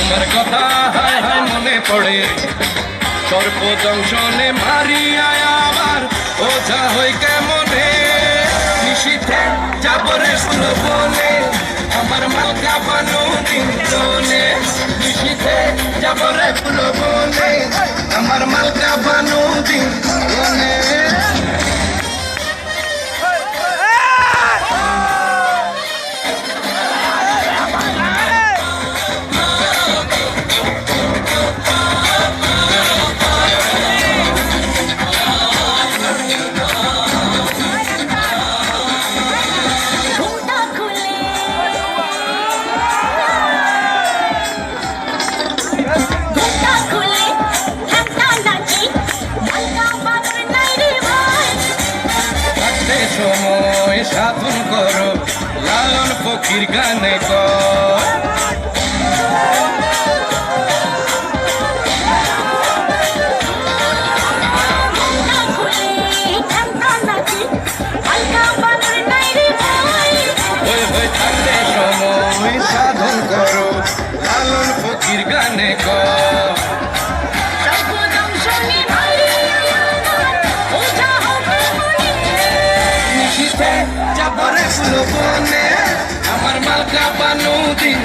তোমার কথা হায় হায় মনে পড়ে সর্প দংশনে মারিয়া আবার ওঝা হই কেমনে নিশীথে যাবরে শুনো বলে আমার মালকা বানো দিনজনে নিশীথে যাবরে ফুলো বলে আমার মালকা বানো দিনজনে সময় সাধন করো লালন ফকির গানে কর থাকতে সময় সাধন করো লালন ফকির গানে কর যাবরে ফুলো বনে আমার মালকা বানো দিন